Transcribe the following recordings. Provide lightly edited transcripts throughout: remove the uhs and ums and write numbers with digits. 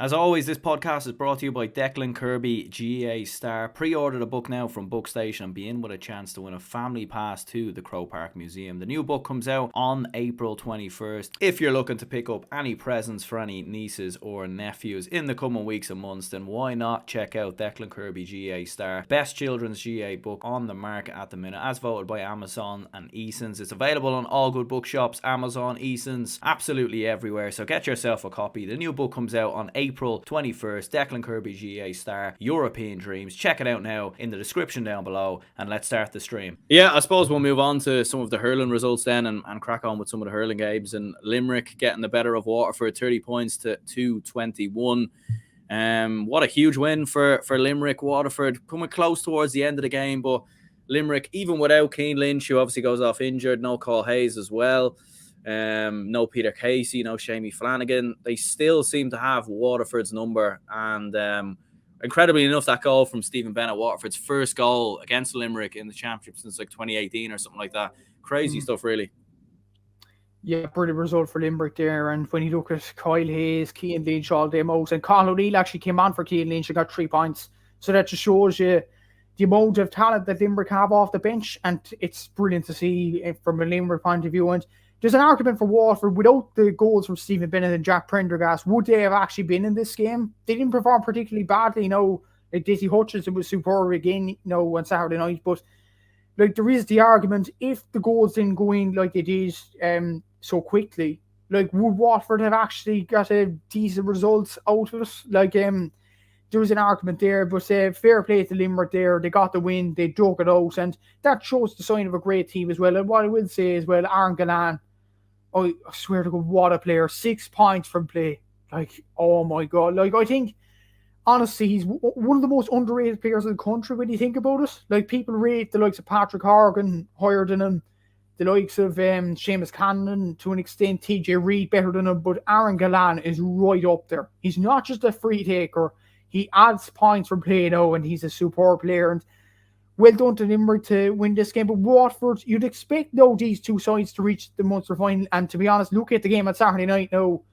As always, this podcast is brought to you by Declan Kirby GAA Star. Pre-order the book now from Bookstation and be in with a chance to win a family pass to the Croke Park Museum. The new book comes out on April 21st. If you're looking to pick up any presents for any nieces or nephews in the coming weeks and months, then why not check out Declan Kirby GAA Star, best children's GAA book on the market at the minute, as voted by Amazon and Easons. It's available on all good bookshops, Amazon, Easons, absolutely everywhere. So get yourself a copy. The new book comes out on April 21st, Declan Kirby GAA Star, European Dreams. Check it out now in the description down below, and let's start the stream. Yeah, I suppose we'll move on to some of the hurling results then and crack on with some of the hurling games. And Limerick getting the better of Waterford, 30 points to 221. What a huge win for Limerick. Waterford coming close towards the end of the game, but Limerick, even without Cian Lynch, who obviously goes off injured, no Cole Hayes as well, no Peter Casey, no Shamie Flanagan, they still seem to have Waterford's number. And incredibly enough, that goal from Stephen Bennett, Waterford's first goal against Limerick in the championship since like 2018 or something like that. Crazy stuff, really. Yeah, brilliant result for Limerick there. And when you look at Kyle Hayes, Cian Lynch, all them out, and Conor O'Neill actually came on for Cian Lynch and got 3 points. So that just shows you the amount of talent that Limerick have off the bench, and it's brilliant to see from a Limerick point of view. And there's an argument for Waterford. Without the goals from Stephen Bennett and Jack Prendergast, would they have actually been in this game? They didn't perform particularly badly. Like Dizzy Hutchinson was superb again, on Saturday night. But like there is the argument, if the goals didn't go in like they did so quickly, like would Waterford have actually got a decent result out of it? Like there was an argument there, but fair play to Limerick there. They got the win, they dug it out, and that shows the sign of a great team as well. And what I will say as well, Aaron Gallan, I swear to God, what a player. 6 points from play. Like, oh my God. Like, I think, honestly, he's one of the most underrated players in the country when you think about it. Like, people rate the likes of Patrick Horgan higher than him, the likes of Seamus Cannon, to an extent, TJ Reid better than him, but Aaron Gallan is right up there. He's not just a free taker. He adds points from play now, and he's a superb player. And well done to Limerick to win this game. But Waterford, you'd expect now these two sides to reach the Munster final. And to be honest, look at the game on Saturday night now.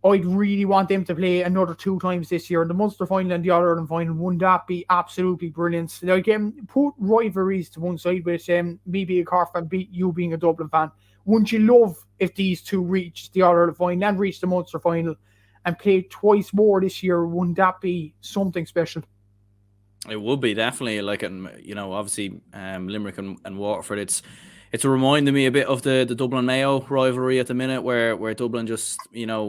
I'd really want them to play another 2 times this year. The Munster final and the All-Ireland final. Wouldn't that be absolutely brilliant? Like, put rivalries to one side with me being a Cork fan, you being a Dublin fan. Wouldn't you love if these two reached the All-Ireland final and reached the Munster final and played twice more this year? Wouldn't that be something special? It would be, definitely. Like, obviously Limerick and Waterford, it's reminding me a bit of the Dublin Mayo rivalry at the minute, where Dublin just,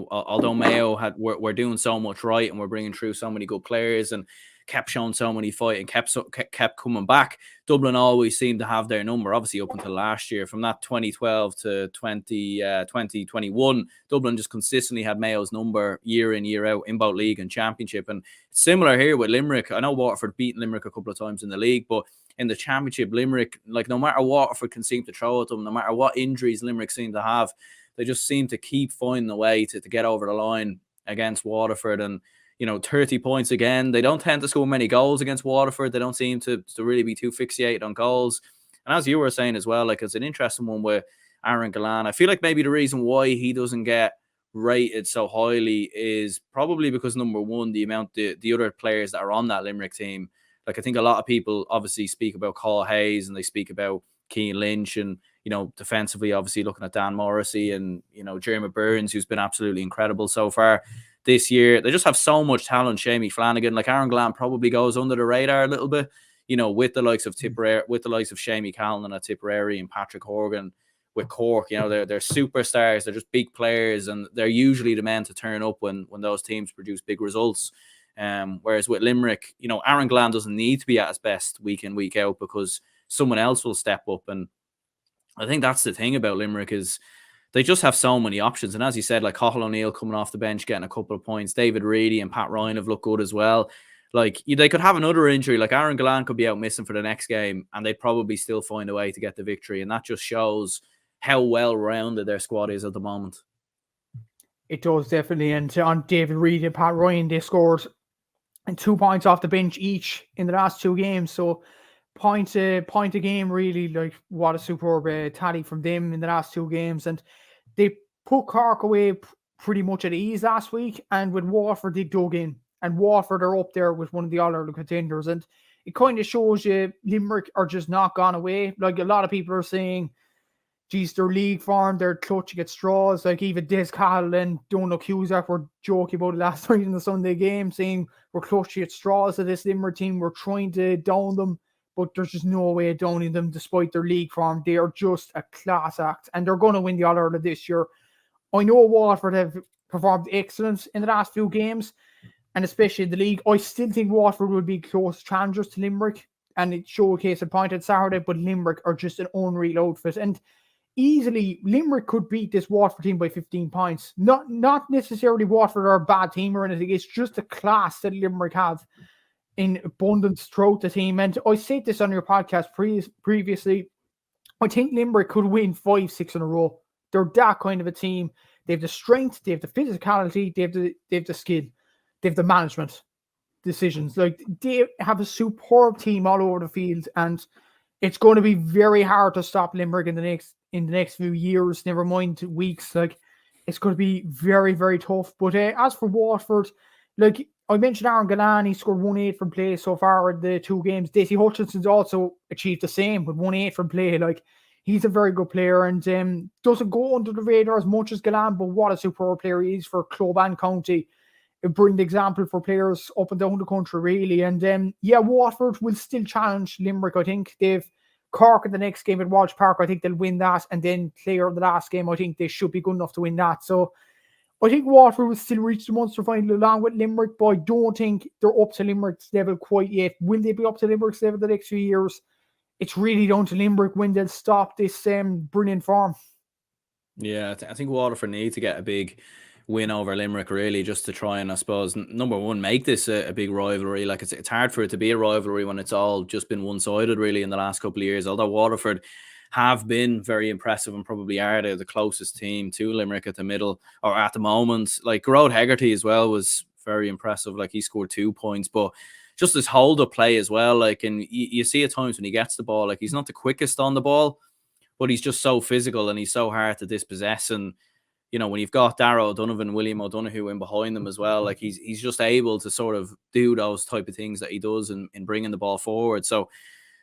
although Mayo were doing so much right and we're bringing through so many good players and kept showing so many fight and kept coming back, Dublin always seemed to have their number, obviously up until last year. From that 2012 to 2021, Dublin just consistently had Mayo's number year in, year out in both league and championship. And similar here with Limerick. I know Waterford beaten Limerick a couple of times in the league, but in the championship, Limerick, like, no matter what Waterford can seem to throw at them, no matter what injuries Limerick seem to have, they just seem to keep finding a way to get over the line against Waterford. And 30 points again. They don't tend to score many goals against Waterford. They don't seem to really be too fixated on goals. And as you were saying as well, like, it's an interesting one with Aaron Gallan. I feel like maybe the reason why he doesn't get rated so highly is probably because, number one, the other players that are on that Limerick team. Like, I think a lot of people obviously speak about Cole Hayes and they speak about Cian Lynch and, defensively, obviously looking at Dan Morrissey and, Jeremy Burns, who's been absolutely incredible so far this year. They just have so much talent. Shamie Flanagan, like, Aaron Gallan probably goes under the radar a little bit, with the likes of Tipperary, with the likes of Shamie Callan at Tipperary and Patrick Horgan with Cork. They're superstars. They're just big players, and they're usually the men to turn up when those teams produce big results. Whereas with Limerick, Aaron Gallan doesn't need to be at his best week in, week out, because someone else will step up. And I think that's the thing about Limerick, is they just have so many options. And as you said, like Cathal O'Neill coming off the bench, getting a couple of points. David Reedy and Pat Ryan have looked good as well. Like, they could have another injury. Like, Aaron Gallan could be out missing for the next game, and they'd probably still find a way to get the victory. And that just shows how well-rounded their squad is at the moment. It does, definitely. And on David Reedy and Pat Ryan, they scored 2 points off the bench each in the last 2 games. So point a game, really. Like, what a superb tally from them in the last 2 games. And they put Cork away pretty much at ease last week, and with Waterford, they dug in, and Waterford are up there with one of the All-Ireland contenders, and it kind of shows you Limerick are just not gone away. Like, a lot of people are saying, geez, their league form, they're clutching at straws. Like, even Des Cahill and Donald Cusack were joking about it last night in the Sunday game, saying we're clutching at straws of this Limerick team. We're trying to down them, but there's just no way of downing them despite their league form. They are just a class act, and they're going to win the All-Ireland this year. I know Waterford have performed excellent in the last few games, and especially in the league. I still think Waterford will be close challengers to Limerick, and it showcased a point at Saturday, but Limerick are just an unreal outfit. And easily, Limerick could beat this Waterford team by 15 points. Not necessarily Waterford are a bad team or anything. It's just the class that Limerick have in abundance throughout the team. And I said this on your podcast previously. I think Limerick could win 5-6 in a row. They're that kind of a team. They have the strength, they have the physicality, they have the skill, they have the management decisions. Like, they have a superb team all over the field, and it's going to be very hard to stop Limerick in the next few years, never mind weeks. Like, it's going to be very, very tough. But as for Waterford, like I mentioned, Aaron Gallan, he scored 1-8 from play so far in the 2 games. Stacey Hutchinson's also achieved the same with 1-8 from play. Like, he's a very good player, and doesn't go under the radar as much as Gallan, but what a superb player he is for club and county. A brilliant example for players up and down the country, really. And Waterford will still challenge Limerick. I think they've Cork in the next game at Walsh Park. I think they'll win that, and then Clare in the last game. I think they should be good enough to win that. So I think Waterford will still reach the Munster final along with Limerick, but I don't think they're up to Limerick's level quite yet. Will they be up to Limerick's level the next few years? It's really down to Limerick when they'll stop this brilliant form. Yeah, I think Waterford need to get a big win over Limerick, really, just to try and, I suppose, number one, make this a big rivalry. Like, it's hard for it to be a rivalry when it's all just been one-sided, really, in the last couple of years. Although Waterford have been very impressive and probably are the closest team to Limerick at the middle, or at the moment. Like, Gerard Hegarty as well was very impressive. Like, he scored 2 points, but just his hold-up play as well. Like, and you see at times when he gets the ball, like, he's not the quickest on the ball, but he's just so physical and he's so hard to dispossess. And, you know, when you've got Darragh O'Donovan, William O'Donoghue in behind them as well, like, he's just able to sort of do those type of things that he does in bringing the ball forward. So,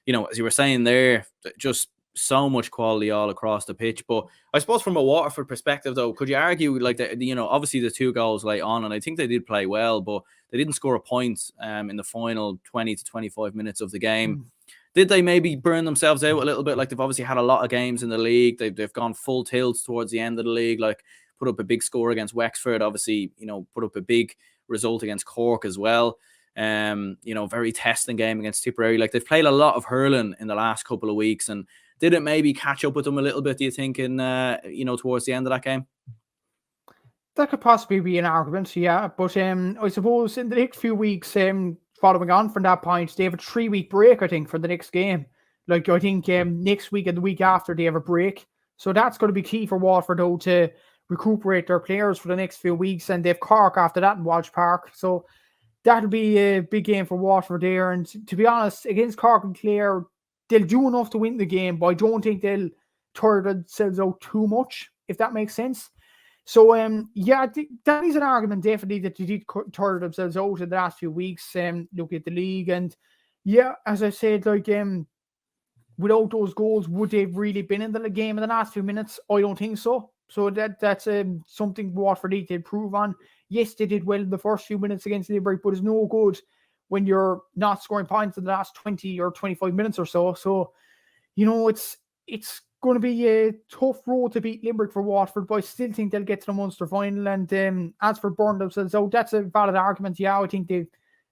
you know, as you were saying there, just so much quality all across the pitch. But I suppose from a Waterford perspective, though, could you argue, like, you know, obviously the 2 goals late on, and I think they did play well, but they didn't score a point in the final 20 to 25 minutes of the game. Did they maybe burn themselves out a little bit? Like, they've obviously had a lot of games in the league. They've gone full tilt towards the end of the league, like put up a big score against Wexford, obviously, you know, put up a big result against Cork as well. You know, very testing game against Tipperary. Like, they've played a lot of hurling in the last couple of weeks, and did it maybe catch up with them a little bit, do you think, in you know, towards the end of that game? That could possibly be an argument, yeah. But I suppose in the next few weeks, following on from that point, they have a 3-week break, I think, for the next game. Like, I think next week and the week after they have a break. So that's going to be key for Waterford, though, to recuperate their players for the next few weeks. And they have Cork after that in Walsh Park. So that'll be a big game for Waterford there. And to be honest, against Cork and Clare, they'll do enough to win the game, but I don't think they'll tire themselves out too much, if that makes sense. So, that is an argument, definitely, that they did tire themselves out in the last few weeks. Look at the league. And, yeah, as I said, like, without those goals, would they have really been in the game in the last few minutes? I don't think so. So that's something Waterford need to improve on. Yes, they did well in the first few minutes against Limerick, but it's no good when you're not scoring points in the last 20 or 25 minutes or so. So, you know, it's going to be a tough road to beat Limerick for Waterford, but I still think they'll get to the Munster final. And as for burning themselves out, that's a valid argument. Yeah, I think they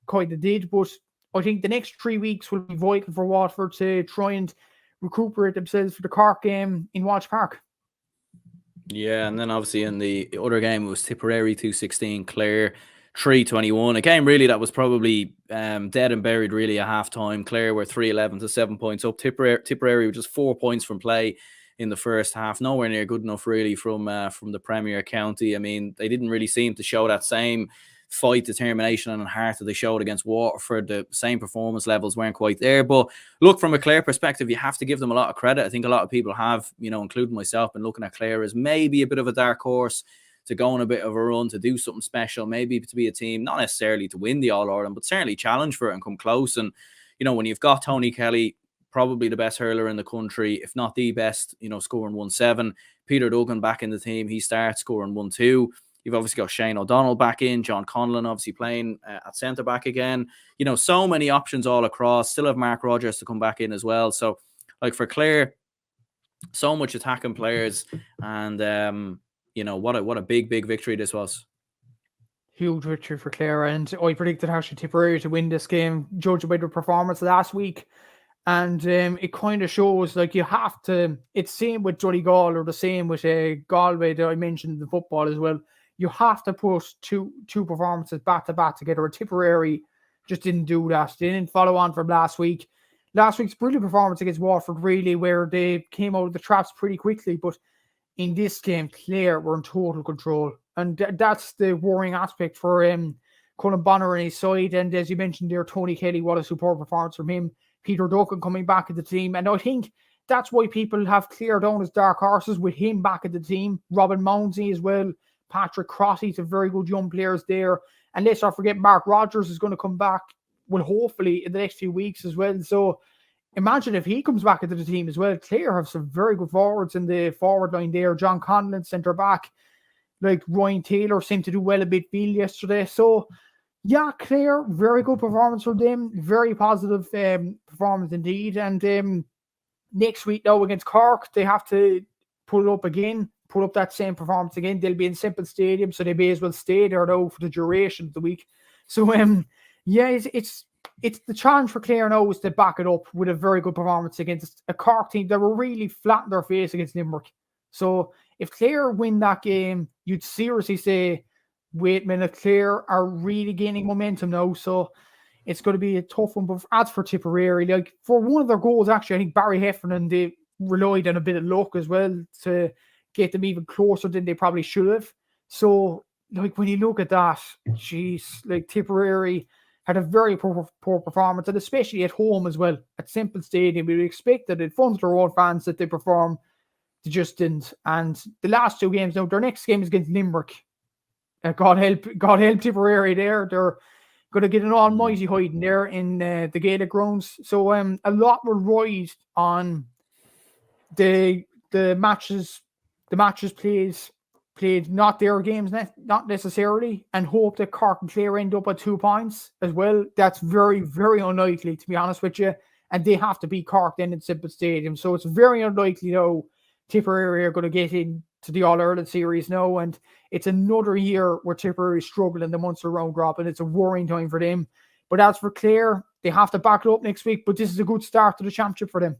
kind of did, but I think the next 3 weeks will be vital for Waterford to try and recuperate themselves for the Cork game in Walsh Park. Yeah, and then obviously in the other game, it was Tipperary 2-16, Clare 3-21. A game really that was probably dead and buried really at half-time. Clare were 3-11 to 7 points up. Tipperary were just 4 points from play in the first half. Nowhere near good enough really from the Premier County. I mean, they didn't really seem to show that same fight, determination and heart that they showed against Waterford. The same performance levels weren't quite there. But look, from a Clare perspective, you have to give them a lot of credit. I think a lot of people have, you know, including myself, been looking at Clare as maybe a bit of a dark horse to go on a bit of a run, to do something special, maybe to be a team, not necessarily to win the All-Ireland, but certainly challenge for it and come close. And, when you've got Tony Kelly, probably the best hurler in the country, if not the best, scoring 1-7. Peter Duggan back in the team, he starts scoring 1-2. You've obviously got Shane O'Donnell back in, John Conlon obviously playing at centre back again. So many options all across. Still have Mark Rogers to come back in as well. So, like for Clare, so much attacking players, and what a big victory this was. Huge victory for Clare, and I predicted actually Tipperary to win this game, judging by the performance last week. And it kind of shows, like, you have to, it's same with Donegal or the same with Galway that I mentioned in the football as well. You have to put two performances back to back together. Tipperary just didn't do that. They didn't follow on from last week. Last week's brilliant performance against Waterford, really, where they came out of the traps pretty quickly. But in this game, Clare were in total control. And that's the worrying aspect for Colin Bonner and his side. And as you mentioned there, Tony Kelly, what a superb performance from him. Peter Duggan coming back at the team. And I think that's why people have Clare down as dark horses with him back at the team. Robin Mounsey as well. Patrick Crotty, some very good young players there. And let's not forget Mark Rogers is going to come back, well, hopefully in the next few weeks as well. So imagine if he comes back into the team as well. Clare have some very good forwards in the forward line there. John Conlon, centre back. Like Ryan Taylor seemed to do well a bit yesterday. So, yeah, Clare, very good performance from them. Very positive performance indeed. And next week now against Cork, they have to put it up again. Put up that same performance again. They'll be in Semple Stadium, so they may as well stay there now for the duration of the week. So, it's the challenge for Clare now is to back it up with a very good performance against a Cork team that were really flat in their face against Limerick. So, if Clare win that game, you'd seriously say, wait a minute, Clare are really gaining momentum now. So, it's going to be a tough one. But as for Tipperary, like for one of their goals, actually, I think Barry Heffernan, they relied on a bit of luck as well to get them even closer than they probably should have. So, like, when you look at that, geez, like Tipperary had a very poor performance, and especially at home as well, at Semple Stadium. We expected it from their own fans that they perform. They just didn't. And the last two games, now, their next game is against Limerick. God help Tipperary there. They're going to get an almighty hiding there in the Gaelic grounds. So, a lot will ride on the matches played, not their games, not necessarily, and hope that Cork and Clare end up at 2 points as well. That's very, very unlikely, to be honest with you. And they have to beat Cork then in Semple Stadium. So it's very unlikely, though, Tipperary are going to get into the All-Ireland series now. And it's another year where Tipperary struggle in the Munster round robin. It's a worrying time for them. But as for Clare, they have to back it up next week. But this is a good start to the championship for them.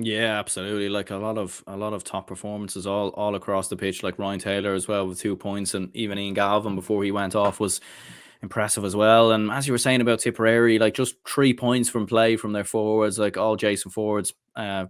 Yeah, absolutely. Like a lot of top performances all across the pitch. Like Ryan Taylor as well with 2 points, and even Ian Galvin before he went off was impressive as well. And as you were saying about Tipperary, like just 3 points from play from their forwards, like all Jason forwards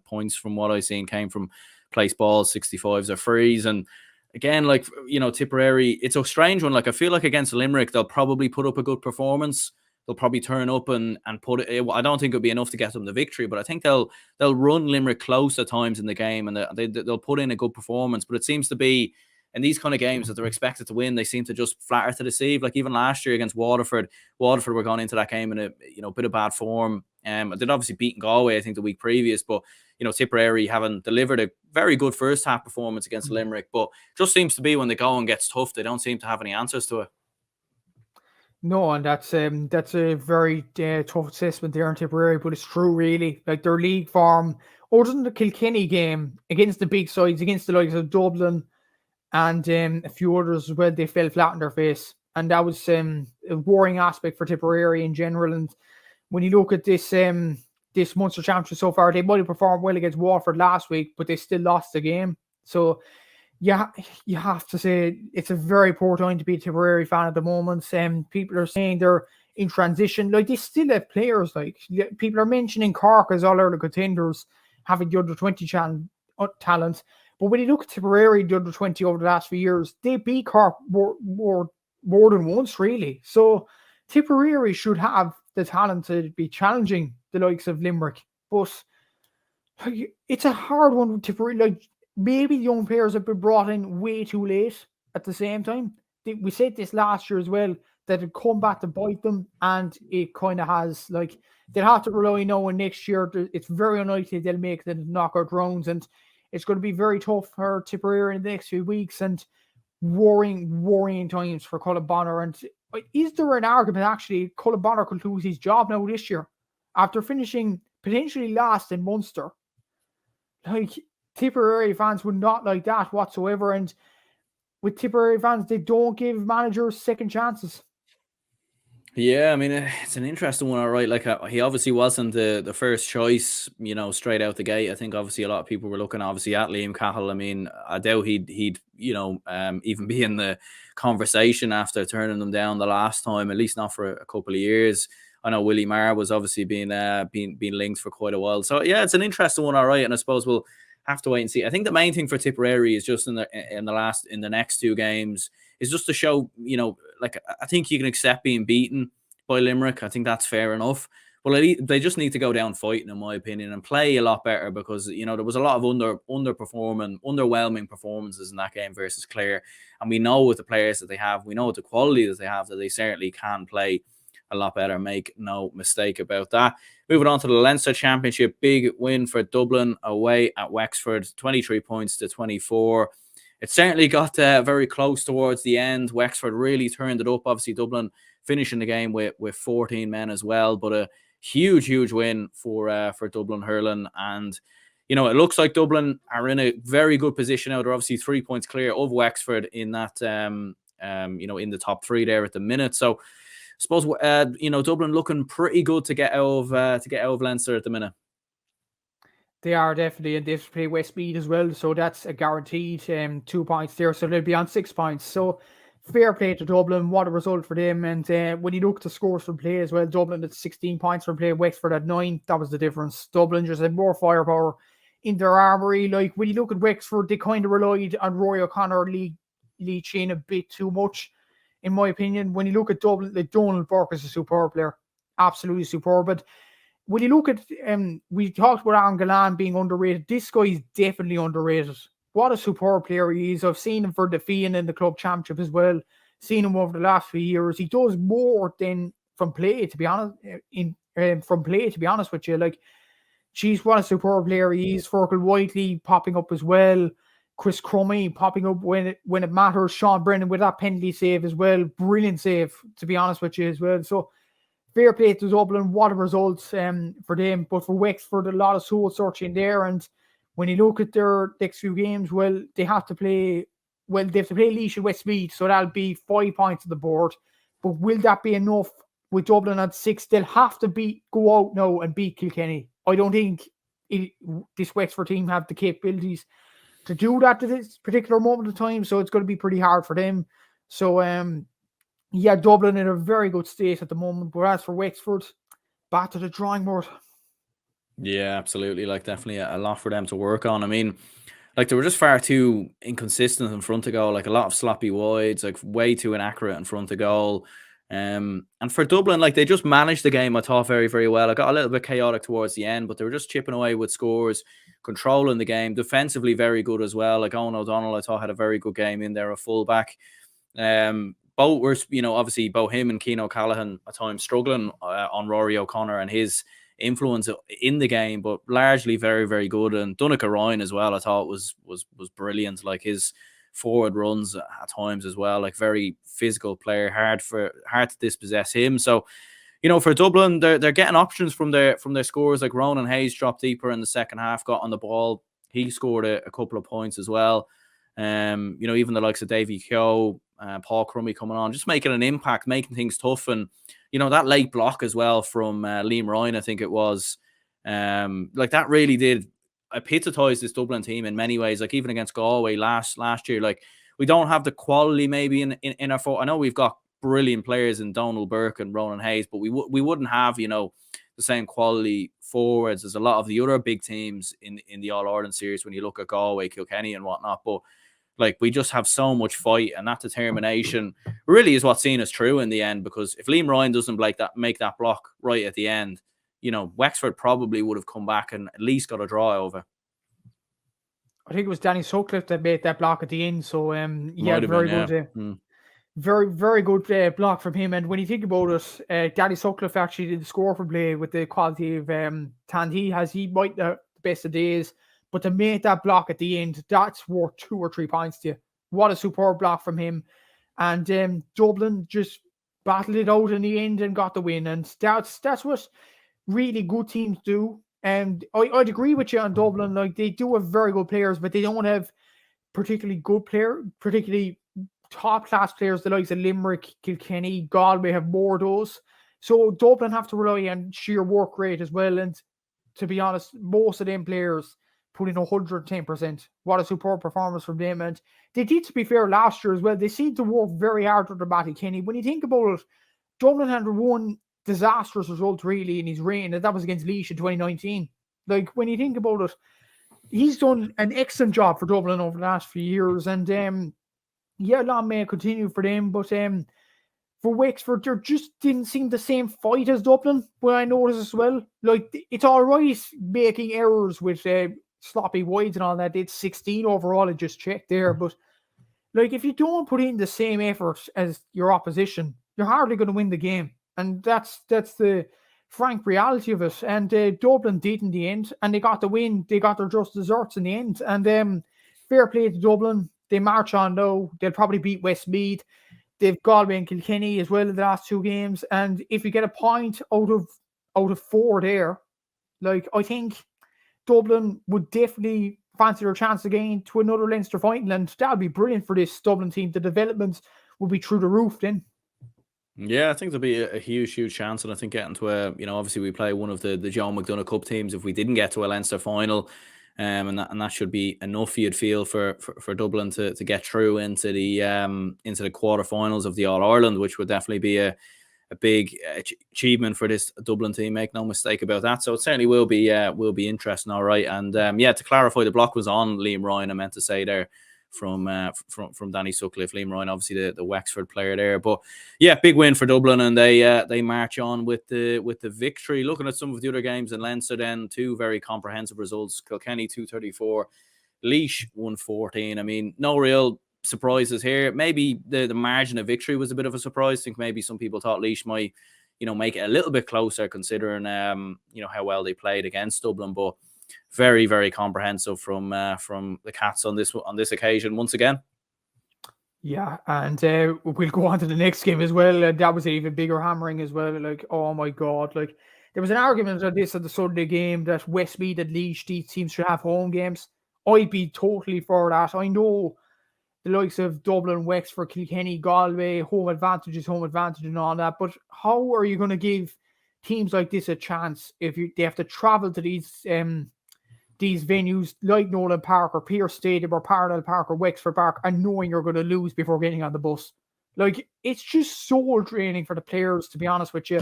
points from what I've seen came from place balls, 65s or frees. And again, like, Tipperary, it's a strange one. Like I feel like against Limerick, they'll probably put up a good performance. They'll probably turn up and put it. I don't think it'll be enough to get them the victory, but I think they'll run Limerick close at times in the game, and they'll put in a good performance. But it seems to be in these kind of games that they're expected to win, they seem to just flatter to deceive. Like even last year against Waterford were going into that game in a bit of bad form. They'd obviously beaten Galway, I think, the week previous, but Tipperary haven't delivered a very good first half performance against Limerick, but just seems to be when the going gets tough, they don't seem to have any answers to it. No, and that's a very tough assessment there in Tipperary, but it's true, really. Like their league form, other than the Kilkenny game against the big sides, against the likes of Dublin and a few others as well, they fell flat on their face, and that was a worrying aspect for Tipperary in general. And when you look at this Munster Championship so far, they might have performed well against Waterford last week, but they still lost the game. So yeah, you have to say it's a very poor time to be a Tipperary fan at the moment. People are saying they're in transition. Like they still have players. Like people are mentioning Cork as all-Ireland contenders, having the under-20 talent. But when you look at Tipperary, the under-20 over the last few years, they beat Cork more than once, really. So Tipperary should have the talent to be challenging the likes of Limerick. But it's a hard one with Tipperary. Like, maybe young players have been brought in way too late. at the same time. We said this last year as well, that it come back to bite them, and it kind of has. Like, they'll have to rely now on next year. It's very unlikely they'll make the knockout rounds, and it's going to be very tough for Tipperary in the next few weeks, and worrying times for Cullen Bonner. And is there an argument actually Cullen Bonner could lose his job now this year after finishing potentially last in Munster? Like, Tipperary fans would not like that whatsoever, and with Tipperary fans, they don't give managers second chances. Yeah, I mean, it's an interesting one, all right. Like, he obviously wasn't the first choice, straight out the gate. I think obviously a lot of people were looking obviously at Liam Cahill. I mean, I doubt he'd even be in the conversation after turning them down the last time, at least not for a couple of years. I know Willie Maher was obviously being linked for quite a while. So yeah, it's an interesting one, all right. And I suppose we'll have to wait and see. I think the main thing for Tipperary is just in the next two games is just to show, like, I think you can accept being beaten by Limerick. I think that's fair enough. But they just need to go down fighting, in my opinion, and play a lot better, because there was a lot of underwhelming performances in that game versus Clare. And we know with the players that they have, we know with the quality that they have, that they certainly can play a lot better. Make no mistake about that. Moving on to the Leinster Championship, big win for Dublin away at Wexford, 23 points to 24. It certainly got very close towards the end. Wexford really turned it up. Obviously, Dublin finishing the game with 14 men as well, but a huge win for Dublin hurling. And it looks like Dublin are in a very good position now. They're obviously 3 points clear of Wexford in that in the top three there at the minute. So I suppose Dublin looking pretty good to get out of Leinster at the minute. They are definitely, and they've played Westmeath as well, so that's a guaranteed 2 points there. So they'll be on 6 points. So fair play to Dublin. What a result for them. And when you look at the scores from play as well, Dublin at 16 points from play, Wexford at 9. That was the difference. Dublin just had more firepower in their armoury. Like, when you look at Wexford, they kind of relied on Rory O'Connor leeching a bit too much, in my opinion. When you look at Dublin, like, Donald Burke is a superb player. Absolutely superb. But when you look at, we talked about Aaron Gallan being underrated. This guy is definitely underrated. What a superb player he is. I've seen him for the Fian in the club championship as well. Seen him over the last few years. He does more than from play, to be honest. From play, to be honest with you, like, geez, what a superb player he is. Fergal Whiteley popping up as well. Chris Crummy popping up when it matters. Sean Brennan with that penalty save as well. Brilliant save, to be honest with you, as well. So fair play to Dublin. What a result for them. But for Wexford, a lot of soul searching there. And when you look at their next few games, well, they have to play Laois and Westmeath, so that'll be 5 points on the board. But will that be enough with Dublin at 6? They'll have to go out now and beat Kilkenny. I don't think this Wexford team have the capabilities to do that at this particular moment of time, so it's going to be pretty hard for them. So, yeah, Dublin in a very good state at the moment. But as for Wexford, back to the drawing board. Yeah, absolutely. Like, definitely a lot for them to work on. I mean, like, they were just far too inconsistent in front of goal. Like, a lot of sloppy wides, like, way too inaccurate in front of goal. And for Dublin, like, they just managed the game, I thought, very, very well. I got a little bit chaotic towards the end, but they were just chipping away with scores, controlling the game, defensively very good as well. Like, Owen O'Donnell, I thought, had a very good game in there, a fullback. Both were, obviously, both him and Cian O'Callaghan at times struggling on Rory O'Connor and his influence in the game, but largely very, very good. And Donncha Ryan as well, I thought was brilliant. Like, his forward runs at times as well, like, very physical player, hard to dispossess him. So, for Dublin, they're getting options from their scores. Like, Ronan Hayes dropped deeper in the second half, got on the ball. He scored a couple of points as well. Even the likes of Davy Keogh, Paul Crummy coming on, just making an impact, making things tough. And that late block as well from Liam Ryan, I think it was, like, that really did epitomise this Dublin team in many ways. Like, even against Galway last year, like, we don't have the quality maybe in our I know we've got brilliant players in Donald Burke and Ronan Hayes, but we wouldn't have the same quality forwards as a lot of the other big teams in the All-Ireland series when you look at Galway, Kilkenny and whatnot. But, like, we just have so much fight, and that determination really is what's seen us through in the end. Because if Liam Ryan doesn't make that block right at the end, Wexford probably would have come back and at least got a draw over. I think it was Danny Sutcliffe that made that block at the end. So Might have been, very yeah. good. Very, very good block from him. And when you think about it, Danny Sutcliffe actually did score for play with the quality of talent he has. He might the best of days, but to make that block at the end, that's worth 2 or 3 points to you. What a superb block from him. And Dublin just battled it out in the end and got the win. And that's what really good teams do. And I'd agree with you on Dublin. Like, they do have very good players, but they don't have particularly top class players. The likes of Limerick, Kilkenny, Galway have more of those. So Dublin have to rely on sheer work rate as well. And to be honest, most of them players put in 110%. What a superb performance from them. And they did, to be fair, last year as well. They seemed to work very hard under Matty Kenny. When you think about it, Dublin had one disastrous result really in his reign, and that was against Laois in 2019. Like, when you think about it, he's done an excellent job for Dublin over the last few years. And long may continue for them. But for Wexford, there just didn't seem the same fight as Dublin, what I noticed as well. Like, it's all right making errors with sloppy wides and all that. It's 16 overall, I just checked there. But like, if you don't put in the same effort as your opposition, you're hardly going to win the game. And that's the frank reality of it. And Dublin did in the end, and they got the win. They got their just desserts in the end. And fair play to Dublin. They march on now. They'll probably beat Westmeath. They've Galway and Kilkenny as well in the last 2 games. And if you get a point out of 4 there, like, I think Dublin would definitely fancy their chance again to another Leinster final, and that would be brilliant for this Dublin team. The development will be through the roof then. Yeah, I think there'll be a huge chance, and I think getting to obviously we play one of the John McDonough Cup teams if we didn't get to a Leinster final, and that should be enough, you'd feel, for Dublin to get through into the quarterfinals of the All Ireland, which would definitely be a big achievement for this Dublin team. Make no mistake about that. So it certainly will be interesting. All right, and to clarify, the block was on Liam Ryan. I meant to say there. From Danny Sutcliffe. Liam Ryan, obviously the Wexford player there, but yeah, big win for Dublin, and they march on with the victory. Looking at some of the other games in Leinster, then 2 very comprehensive results: Kilkenny 234, Laois 114. I mean, no real surprises here. Maybe the margin of victory was a bit of a surprise. I think maybe some people thought Laois might make it a little bit closer, considering how well they played against Dublin, but very, very comprehensive from the Cats on this occasion once again. Yeah, and we'll go on to the next game as well. That was an even bigger hammering as well. Like, oh my God, like, there was an argument on this at the Sunday game that Westmeath and Laois, these teams should have home games. I'd be totally for that. I know the likes of Dublin, Wexford, Kilkenny, Galway, home advantage and all that, but how are you going to give teams like this a chance if they have to travel to these venues like Nolan Park or Pierce Stadium or Parnell Park or Wexford Park, and knowing you're going to lose before getting on the bus? Like, it's just soul draining for the players, to be honest with you.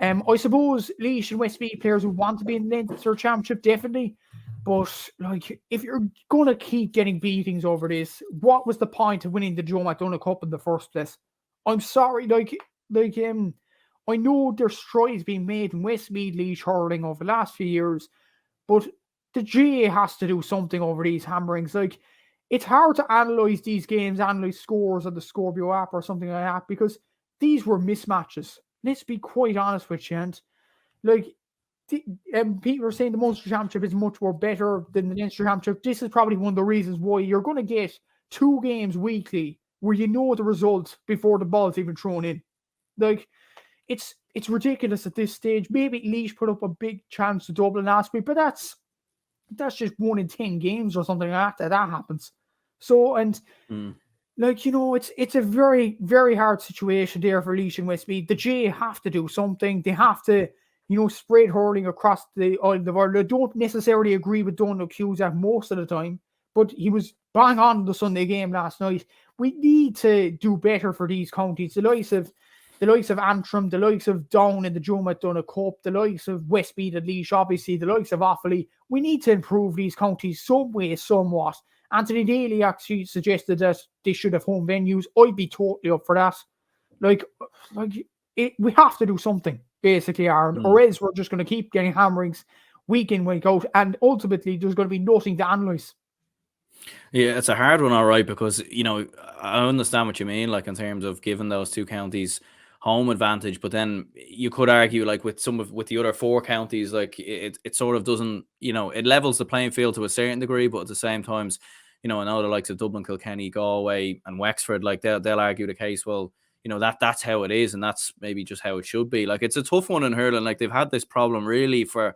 I suppose Laois and Westmeath players would want to be in the Leinster Championship, definitely. But like, if you're going to keep getting beatings over this, what was the point of winning the Joe McDonough Cup in the first place? I'm sorry, I know there's strides being made in Westmeath Laois hurling over the last few years, but the GAA has to do something over these hammerings. Like, it's hard to analyse these games, analyse scores on the Scorpio app or something like that, because these were mismatches. Let's be quite honest with you. And like, people are saying the Munster Championship is much more better than the Leinster Championship. This is probably one of the reasons why you're going to get 2 games weekly where you know the result before the ball's even thrown in. Like, it's ridiculous at this stage. Maybe Laois put up a big chance to Dublin last week, but that's just 1 in 10 games or something like that happens. So, and it's a very, very hard situation there for Laois and Westmeath. The GAA have to do something. They have to, spread hurling across the island of Ireland. I don't necessarily agree with Donald Cusack most of the time, but he was bang on the Sunday game last night. We need to do better for these counties. The likes of Antrim, the likes of Down in the Joe McDonough Cup, the likes of Westmeath and Laois, obviously, the likes of Offaly. We need to improve these counties some way, somewhat. Anthony Daly actually suggested that they should have home venues. I'd be totally up for that. We have to do something, basically, Aaron, or else we're just going to keep getting hammerings week in, week out, and ultimately there's going to be nothing to analyse. Yeah, it's a hard one, all right, because I understand what you mean, like in terms of giving those two counties home advantage, but then you could argue, like with the other four counties, like it sort of doesn't, it levels the playing field to a certain degree, but at the same times, I know the likes of Dublin, Kilkenny, Galway, and Wexford, like they'll argue the case. Well, that's how it is, and that's maybe just how it should be. Like it's a tough one in hurling. Like they've had this problem really for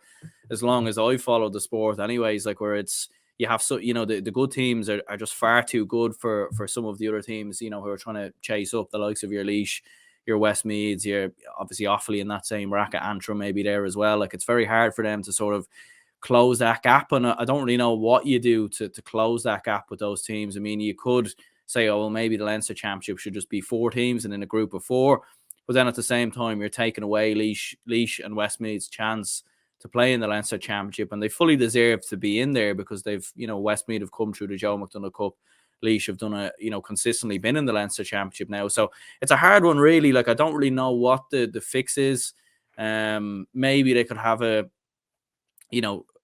as long as I've followed the sport, anyways. Like where it's you have the good teams are just far too good for some of the other teams, who are trying to chase up the likes of your Laois, your Westmeads, your obviously Offaly in that same bracket, Antrim maybe there as well. Like it's very hard for them to sort of close that gap, and I don't really know what you do to close that gap with those teams. I mean, you could say, oh well, maybe the Leinster Championship should just be 4 teams and in a group of 4, but then at the same time you're taking away Laois and Westmead's chance to play in the Leinster Championship, and they fully deserve to be in there because they've, Westmeath have come through the Joe McDonagh Cup. Laois have done consistently been in the Leinster Championship now. So it's a hard one, really. Like, I don't really know what the fix is. Maybe they could have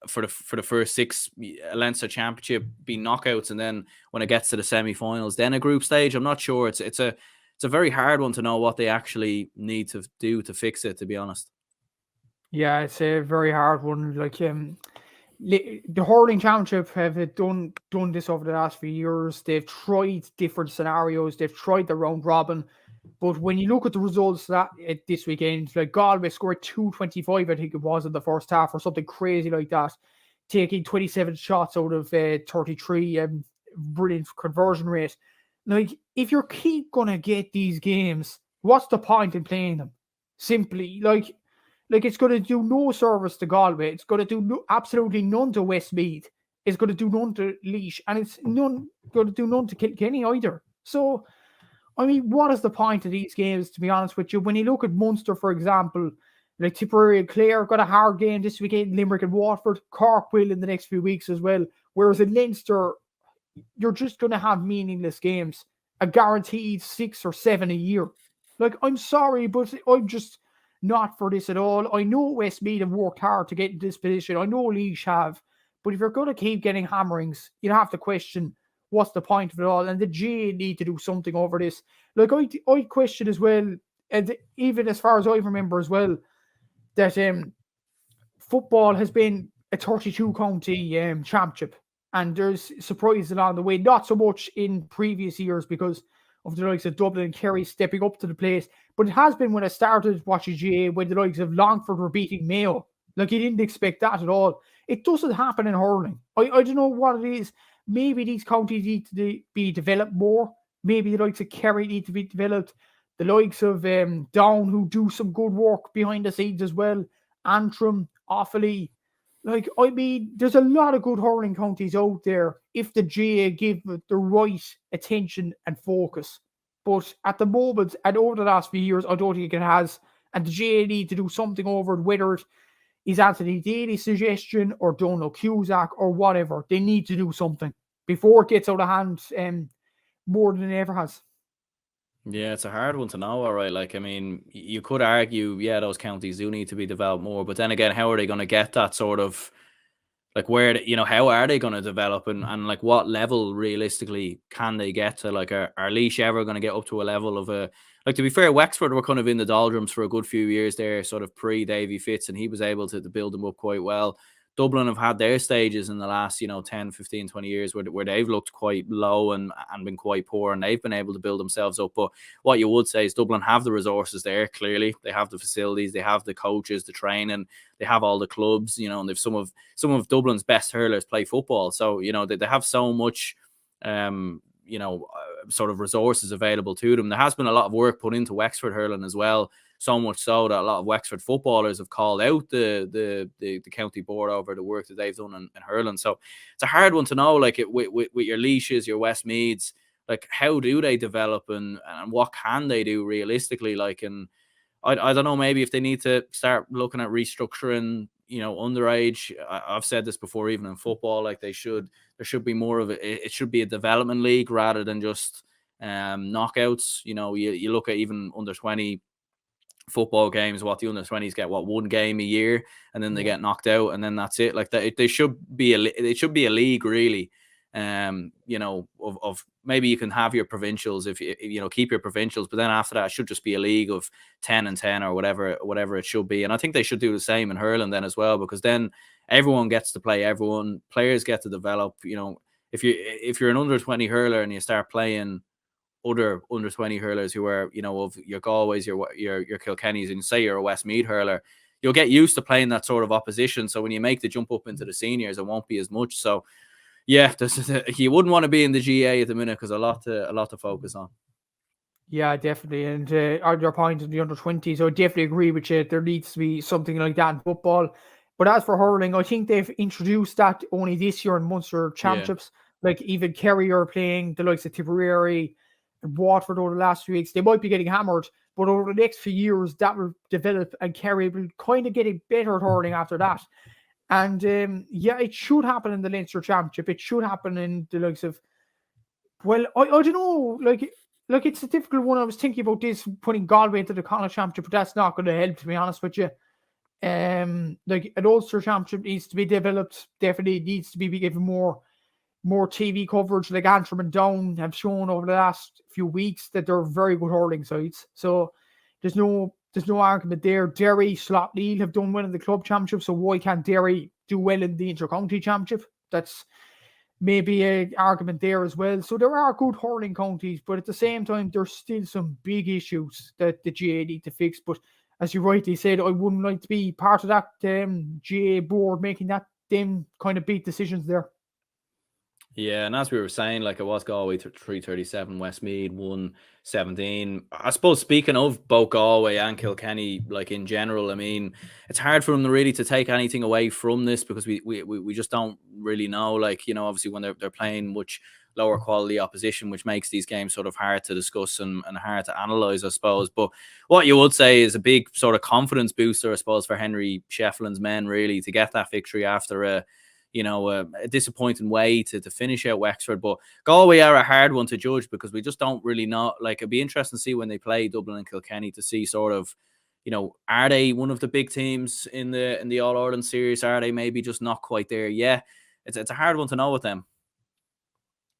for the first 6 Leinster Championship be knockouts, and then when it gets to the semi-finals, then a group stage. I'm not sure. It's a very hard one to know what they actually need to do to fix it, to be honest. Yeah, it's a very hard one. Like the hurling championship have done this over the last few years. They've tried different scenarios. They've tried the round robin, but when you look at the results that this weekend, like Galway scored 225, I think it was in the first half, or something crazy like that, taking 27 shots out of 33. Brilliant conversion rate. Like, if you keep gonna get these games, what's the point in playing them? Simply, like it's going to do no service to Galway. It's going to do absolutely none to Westmeath. It's going to do none to Laois, and it's going to do none to Kilkenny either. So, I mean, what is the point of these games, to be honest with you? When you look at Munster, for example, like Tipperary and Clare got a hard game this weekend, Limerick and Waterford, Cork will in the next few weeks as well. Whereas in Leinster, you're just going to have meaningless games, a guaranteed 6 or 7 a year. Like, I'm sorry, but I'm just not for this at all. I know Westmeath have worked hard to get in this position. I know Laois have. But if you're going to keep getting hammerings, you have to question what's the point of it all. And the GAA need to do something over this. Like, I question as well, and even as far as I remember as well, that football has been a 32 county championship. And there's surprises along the way. Not so much in previous years because of the likes of Dublin and Kerry stepping up to the place. But it has been when I started watching GAA when the likes of Longford were beating Mayo. Like, you didn't expect that at all. It doesn't happen in hurling. I don't know what it is. Maybe these counties need to be developed more. Maybe the likes of Kerry need to be developed. The likes of Down, who do some good work behind the scenes as well. Antrim, Offaly. Like, I mean, there's a lot of good hurling counties out there if the GAA give it the right attention and focus. But at the moment, and over the last few years, I don't think it has. And the GAA need to do something over it, whether it is Anthony Daly's suggestion or Donald Cusack or whatever. They need to do something before it gets out of hand more than it ever has. Yeah, it's a hard one to know, all right. Like, I mean, you could argue, yeah, those counties do need to be developed more, but then again, how are they going to get that sort of, like, where, how are they going to develop, and like what level realistically can they get to? Like, are Laois ever going to get up to a level of like, to be fair, Wexford were kind of in the doldrums for a good few years there, sort of pre-Davy Fitz, and he was able to build them up quite well. Dublin have had their stages in the last, 10, 15, 20 years where they've looked quite low and been quite poor, and they've been able to build themselves up. But what you would say is Dublin have the resources there, clearly. They have the facilities, they have the coaches, the training, they have all the clubs, and they've some of Dublin's best hurlers play football. So, they have so much, sort of resources available to them. There has been a lot of work put into Wexford hurling as well. So much so that a lot of Wexford footballers have called out the county board over the work that they've done in hurling. So it's a hard one to know, like, with your Laois, your Westmeads, like, how do they develop and what can they do realistically? Like, and I don't know, maybe if they need to start looking at restructuring, underage. I've said this before, even in football, like, there should be more of it should be a development league rather than just knockouts. You look at even under 20 football games, what the under 20s get, one game a year, and then they get knocked out, and then that's it. Like, that, it should be a league, really. of maybe you can have your provincials if you keep your provincials, but then after that it should just be a league of 10 and 10 or whatever it should be. And I think they should do the same in hurling then as well, because then everyone gets to play everyone, players get to develop. If you're an under 20 hurler and you start playing other under 20 hurlers who are of your Galways, your Kilkennys, and say you're a Westmeath hurler, you'll get used to playing that sort of opposition. So when you make the jump up into the seniors, it won't be as much. So yeah, you wouldn't want to be in the GAA at the minute because a lot to focus on. Yeah, definitely. And on your point in the under 20s, I definitely agree with you. There needs to be something like that in football. But as for hurling, I think they've introduced that only this year in Munster Championships. Like even Kerry are playing the likes of Tipperary and Waterford over the last few weeks. They might be getting hammered, but over the next few years, that will develop and Kerry will kind of get a better at hurling after that. And it should happen in the Leinster Championship. It should happen in the likes of, well, I don't know, like it's a difficult one. I was thinking about this, putting Galway into the Connacht Championship, but that's not going to help, to be honest with you. Like an Ulster Championship needs to be developed. Definitely needs to be given more TV coverage. Like Antrim and Down have shown over the last few weeks that they're very good hurling sides. So there's no argument there. Derry, Slot-Neil have done well in the club championship, so why can't Derry do well in the inter-county championship? That's maybe an argument there as well. So there are good hurling counties, but at the same time, there's still some big issues that the GAA need to fix. But as you rightly said, I wouldn't like to be part of that GAA board making them kind of big decisions there. Yeah, and as we were saying, like it was Galway 337, Westmeath 117. I suppose speaking of both Galway and Kilkenny, like in general, I mean, it's hard for them really to take anything away from this because we just don't really know. Like, obviously when they're playing much lower quality opposition, which makes these games sort of hard to discuss and hard to analyze, I suppose. But what you would say is a big sort of confidence booster, I suppose, for Henry Shefflin's men, really, to get that victory after a disappointing way to finish out Wexford. But Galway are a hard one to judge because we just don't really know. Like, it'd be interesting to see when they play Dublin and Kilkenny to see sort of, are they one of the big teams in the All Ireland series? Are they maybe just not quite there? Yeah, it's a hard one to know with them.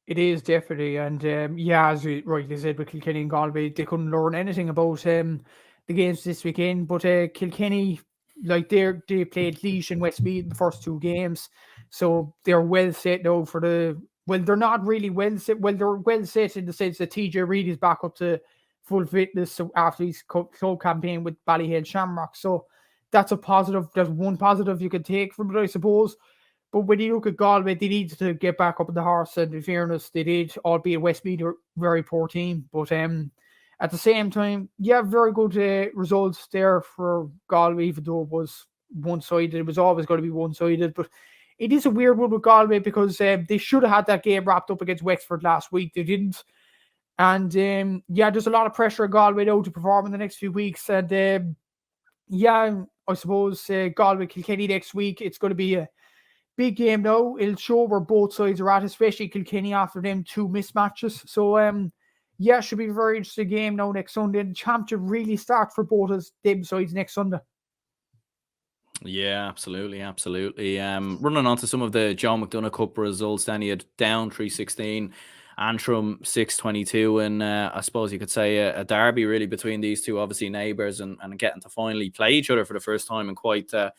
It is definitely, and as you rightly said, with Kilkenny and Galway, they couldn't learn anything about the games this weekend. But Kilkenny, like they played Laois and Westmeath in the first two games, so they're well set now for the. Well, they're not really well set. Well, they're well set in the sense that TJ Reid is back up to full fitness after his club campaign with Ballyhale Shamrock. So that's a positive. That's one positive you can take from it, I suppose. But when you look at Galway, they need to get back up on the horse. And in fairness, they did, albeit Westmeath are a very poor team. But at the same time, very good results there for Galway, even though it was one-sided. It was always going to be one-sided. But it is a weird one with Galway because they should have had that game wrapped up against Wexford last week. They didn't. And there's a lot of pressure on Galway now to perform in the next few weeks. And I suppose Galway Kilkenny next week, it's going to be a big game now. It'll show where both sides are at, especially Kilkenny after them two mismatches. So, it should be a very interesting game now next Sunday. And the championship really starts for both of them sides next Sunday. Yeah, absolutely. Running on to some of the John McDonough Cup results, then he had Down 316, Antrim 622, and I suppose you could say a derby really between these two, obviously neighbours, and getting to finally play each other for the first time in quite a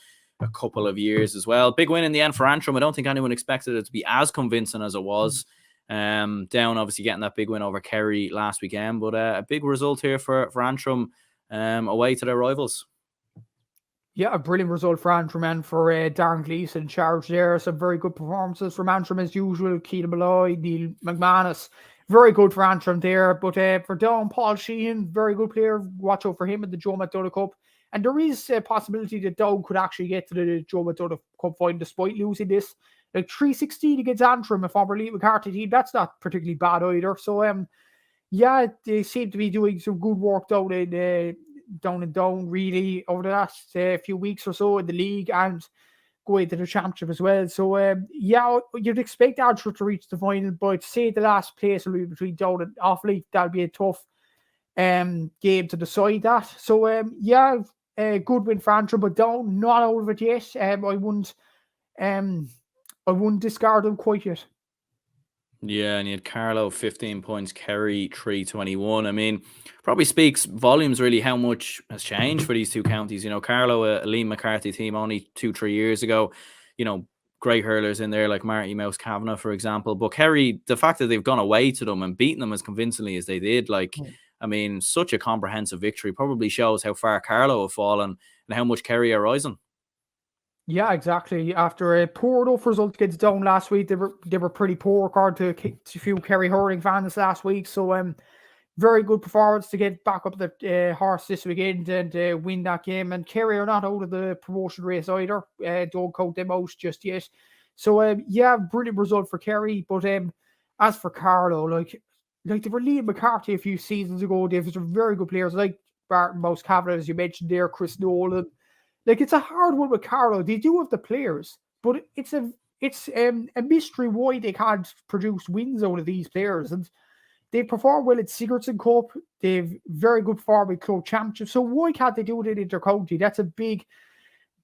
couple of years as well. Big win in the end for Antrim. I don't think anyone expected it to be as convincing as it was. Down obviously getting that big win over Kerry last weekend, but a big result here for Antrim away to their rivals. Yeah, a brilliant result for Antrim and for Darren Gleeson in charge there. Some very good performances from Antrim as usual. Keelan Malloy, Neil McManus. Very good for Antrim there. But for Down, Paul Sheehan, very good player. Watch out for him in the Joe McDonough Cup. And there is a possibility that Down could actually get to the Joe McDonough Cup final despite losing this. Like 316 against Antrim, a former Lee McCarthy team, that's not particularly bad either. So, they seem to be doing some good work down in Down really over the last few weeks or so in the league and going to the championship as well. So, you'd expect Antrim to reach the final, but say the last place will be between Down and Offaly. That'll be a tough game to decide that. So, a good win for Antrim, but Down not out of it yet. I wouldn't discard them quite yet. Yeah, and you had Carlow 15 points, Kerry 321. I mean, probably speaks volumes really how much has changed for these two counties. You know, Carlow, a Liam McCarthy team only 2-3 years ago, you know, great hurlers in there like Marty Mouse Kavanagh, for example. But Kerry, the fact that they've gone away to them and beaten them as convincingly as they did, like, I mean, such a comprehensive victory probably shows how far Carlow have fallen and how much Kerry are rising. Yeah, exactly. After a poor enough result against Down last week, they were pretty poor according to a few Kerry hurling fans last week. So very good performance to get back up the horse this weekend and win that game. And Kerry are not out of the promotion race either. Don't count them out just yet. So yeah, brilliant result for Kerry. But as for Carlow, like they were Liam McCarthy a few seasons ago. They've some very good players like Barton Mouse Kavanagh, as you mentioned there, Chris Nolan. Like it's a hard one with Carlow. They do have the players, but it's a mystery why they can't produce wins out of these players. And they perform well at Sigurdsson Cup. They've very good form in club championship. So why can't they do it in inter-county? That's a big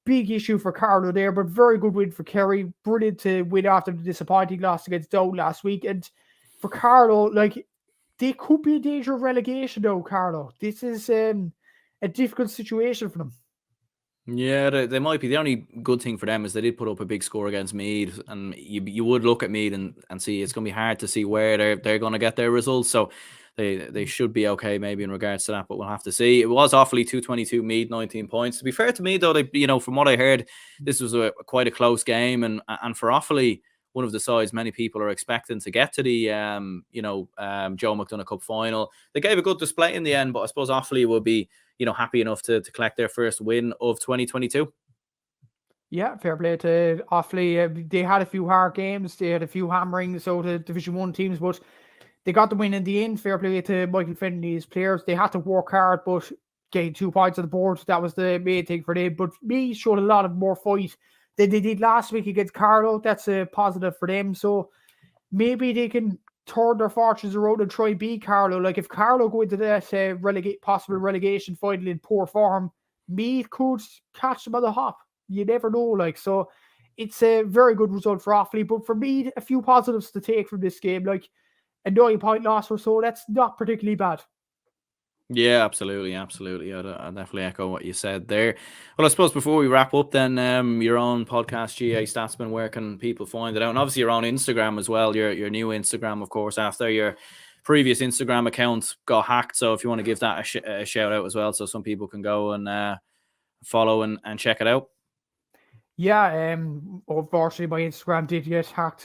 issue for Carlow there, but very good win for Kerry. Brilliant to win after the disappointing loss against Down last week. And for Carlow, like they could be in danger of relegation now, Carlow. This is a difficult situation for them. Yeah, they might be. The only good thing for them is they did put up a big score against Meath, and you would look at Meath and see it's going to be hard to see where they're going to get their results. So they should be okay maybe in regards to that, but we'll have to see. It was awfully 222 Meath, 19 points. To be fair to me though, they, you know, from what I heard, this was quite a close game, and for Offaly, one of the sides many people are expecting to get to the Joe McDonagh Cup final. They gave a good display in the end, but I suppose Offaly will be, you know, happy enough to collect their first win of 2022. Yeah, fair play to Offaly. They had a few hard games. They had a few hammerings out of Division 1 teams, but they got the win in the end. Fair play to Michael Finley's players. They had to work hard, but getting 2 points on the board, that was the main thing for them. But Meath showed a lot of more fight than they did last week against Carlow. That's a positive for them. So maybe they can turn their fortunes around and try beat Carlow. Like if Carlow go into that possible relegation final in poor form, Meath could catch them on the hop. You never know. Like, so it's a very good result for Offaly. But for me, a few positives to take from this game, like a 9-point loss or so, that's not particularly bad. Yeah, absolutely. I definitely echo what you said there. Well, I suppose before we wrap up, then your own podcast, GAA Statsman, where can people find it out? And obviously your own Instagram as well. Your new Instagram, of course, after your previous Instagram account got hacked. So if you want to give that a shout out as well, so some people can go and follow and check it out. Yeah, unfortunately my Instagram did get hacked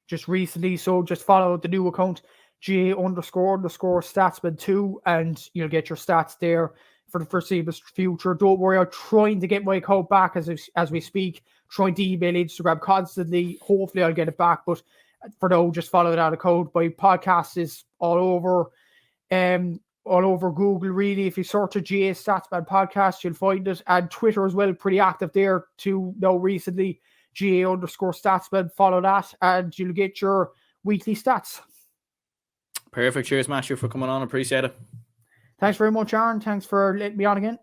just recently. So just follow the new account, GA__Statsman2, and you'll get your stats there for the foreseeable future. Don't worry, I'm trying to get my account back as we speak, trying to email Instagram constantly. Hopefully I'll get it back, but for now, just follow that account. My podcast is all over Google, really. If you search a GAA Statsman podcast, you'll find it. And Twitter as well, pretty active there too now recently. GA_Statsman, follow that, and you'll get your weekly stats. Perfect. Cheers, Matthew, for coming on. Appreciate it. Thanks very much, Aaron. Thanks for letting me on again.